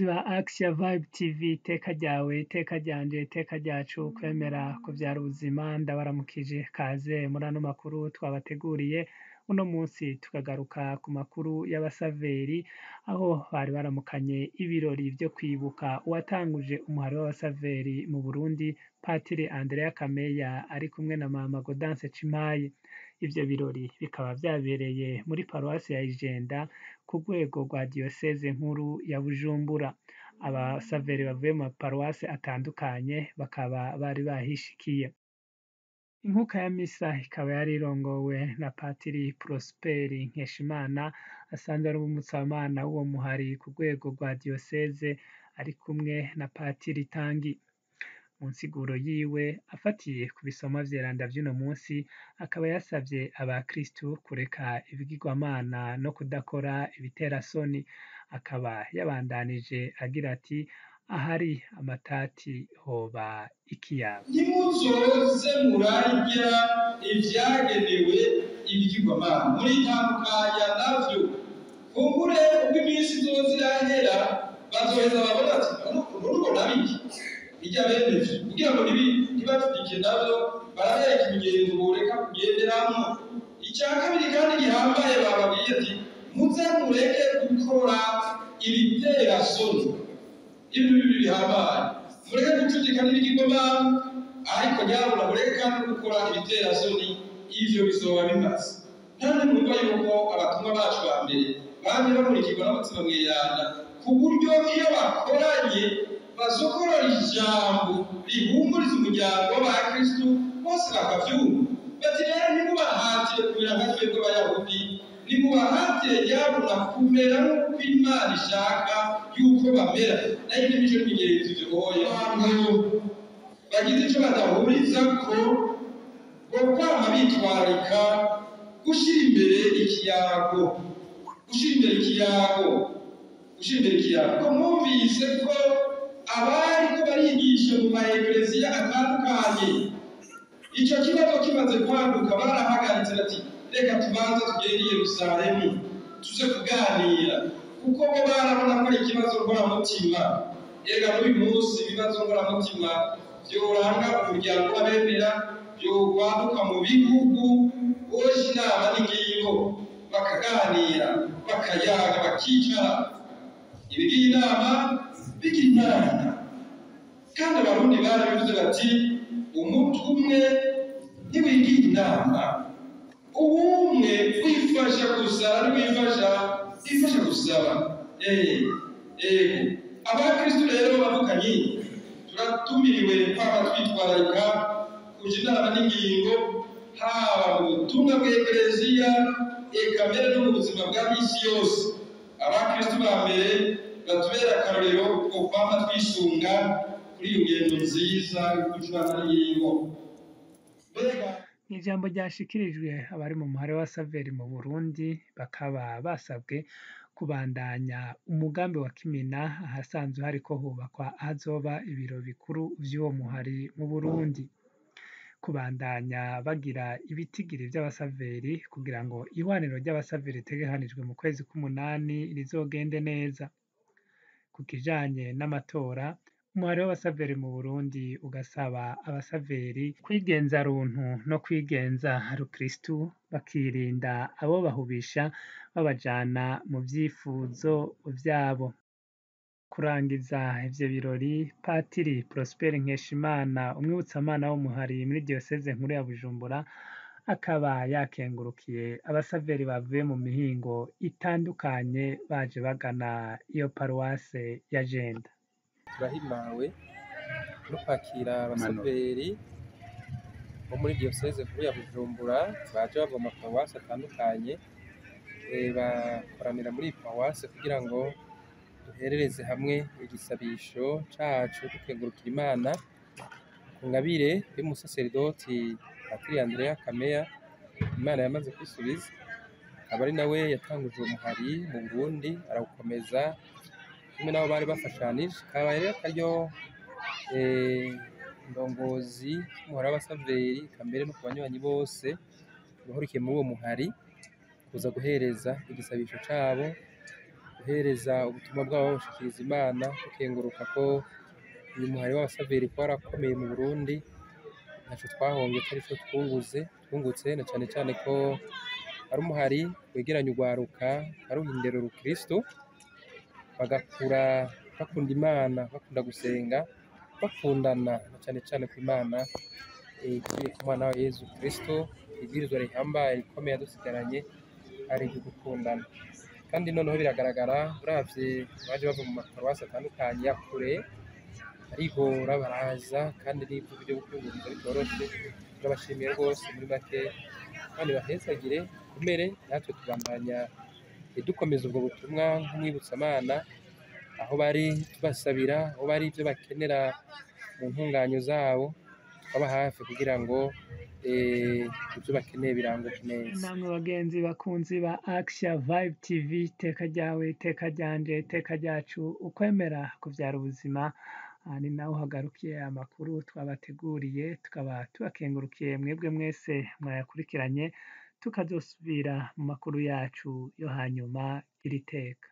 Bakunzi ba Action Vibe TV, iteka ryawe, iteka ryanje, iteka ryacu, kwemera kuvyara ubuzima, ndabaramukije kaze muri ano makuru twabateguriye. Uno munsi tukagaruka ku makuru y'abasaveri, aho bari baramukanye ibirori vyo kwibuka uwatanguje umuhari w'abasaveri mu Burundi, Patiri Andrea Kameya ari kumwe na Mama Gaudence Cimaye. Ivyo birori bikaba vyabereye muri paruwasi ya Ijenda ku rwego rwa diyoseze nkuru ya Bujumbura. Abasaveri bavuye mu maparuwasi atandukanye bakaba bari bahishikiye. Inkuka ya misa ikaba yari irongowe na Patiri Prosperi Nkeshimana, asanzwe ari umutsamana w'uwo muhari ku rwego rwa diyoseze, ari kumwe na Patiri Tangi. Mu nsiguro yiwe afatiye ku bisomwa vy'iranda vy'uno munsi, akaba yasavye abakristu kureka ibigirwamana no kudakora ibiterasoni. Akaba yabandanije agira ati: ahari amatati hoba ikiyago. Ntimuzoze murarya ivyagenewe ibigirwamana, muritandukanya navyo. Kumbure uko iminsi izoza irahera, bazoheza babona ati urubona biki irya bene vyo, kugira ngo ntibapfundike navyo, barabereka imigenzo boreka kugenderamwo. Ica kabiri kandi gihambaye bababwiye ati: muze mureke gukora ibiterasoni. Ibintu bibiri bihambaye, mureke gucudika n'ibigirwamana, ariko nyabuna mureke kandi gukora ibiterasoni. Ivyo bizoba bimaze. Kandi mwumva yuko abatumwa bacu ba mbere bamye bamurikirwa n'umutima mweranda, ku buryo iyo bakoranye bazokorora ijambo rihumuriza umuryango w'abakristu bose bakavyumva. Bati rero ntimubahatire kumera nka twebwe abayahudi, nimubahatire nyabuna kumera nk'uko Imana ishaka yuko bamera. Nayo n'imico n'imigenzo bigoye abantu bagize ico badahurizako, ngo kwama bitwarika gushira imbere ikiyago, ko mwumvise ko abariko barigisha mu maekleziya atandukanye, ico kibazo kimaze kwaduka barahagaritse bati: reka tubanza tugende i Yerusalemu tuze kuganira, kuko bo barabona ko ari ikibazo nkoramutima. Ega n'uyu munsi ibibazo nkoramutima vyoranga umuryango w'abemera vyokwaduka mu bihugu, boje inama n'ingingo bakaganira, bakayaga, bakicara. Ibigiye inama bigira Imana. Kandi abarundi barabivuze bati: umutwe umwe ntiwigira inama, ubumwe wifasha gusa wifasha gusaba. Abakristu rero bavukanye turatumiriwe kwaba twitwararika kuja inama n'ingingo, haba mu butumwa bw'ekleziya, eka mbere no mu buzima bwa misi yose. Abakristu ba mbere batubera akarorero ko kwama twisunga kuri iyo ngendo nziza yo kuja inama n'ingingo. Ijambo ryashikirijwe abari mu muhari wa Saveri mu Burundi, bakaba basabwe kubandanya umugambi wa Kimina, ahasanzwe hariko hubakwa ahazoba ibiro bikuru vy'uwo muhari mu Burundi. Kubandanya bagira ibitigiri vy'abasaveri kugira ngo ihwaniro ry'abasaveri ritegekanijwe mu kwezi k'umunani rizogende neza. Ku kijanye n'amatora, umuhari w'abasaveri mu Burundi ugasaba abasaveri kwigenza runtu no kwigenza rukristu, bakirinda abo bahubisha babajana mu vyifuzo vyabo. Kurangiza ivyo birori, Patiri Prosperi Nkeshimana, umwibutsamana w'umuhari muri diyoseze nkuru ya Bujumbura, akaba yakengurukiye abasaveri bavuye mu mihingo itandukanye baje bagana iyo paruwase ya Jenda. Turahimawe no kwakira abasaveri bo muri diyoseze nkuru ya Bujumbura baje bava mu maparuwasi atandukanye, bakoranira muri iyi paruwasi kugira ngo duherereze hamwe igisabisho cacu dukengurukira Imana ku ngabire y'umusaseridoti Patiri Andrea Kameya Imana yamaze kwisubiza. Akaba ari nawe yatanguje umuhari mu Burundi, arawukomeza kimwe nabo bari bafashanije. Kabaye rero akaryo indongozi y'umuhari w'abasaveri, kambere no ku banywanyi bose bahurikiye muri uwo muhari kuza guhereza igisabisho cabo guhereza ubutumwa bwabo babushikiriza Imana, dukenguruka ko uyu muhari w'abasaveri ko warakomeye mu Burundi, ntaco twahombye atari ico twungutse, na cane cane ko ari umuhari wegeranya urwaruka baruha indero rukristo, bagakura bakunda Imana, bakunda gusenga, bakundana na cane cane ko Imana iciye ku mwana wa Yezu Kristo, ibwirizwa rihambaye rikomeye yadusigaranye ari iryo gukundana. Kandi noneho biragaragara uravye baje bava mu maparuwasi atandukanye ya kure, barigora baraza kandi n'ivyo vyo gukunguriza bitoroshe. Turabashimiye rwose muri make, kandi bahezagire komere, natwe tubandanya dukomeza ubwo butumwa nk'umwibutsamana, aho bari tubasabira, aho bari ivyo bakenera mu ntunganyo zabo, tukaba hafi kugira ngo ivyo bakeneye biranguke neza. Namwe bagenzi bakunzi ba Action Vibe TV, iteka ryawe, iteka ryanje, iteka ryacu, ukwemera kuvyara ubuzima. Ni naho hagarukiye amakuru twabateguriye, tukaba tubakengurukiye mwebwe mwese mwayakurikiranye, tukazosubira mu makuru yacu yo hanyuma iri teka.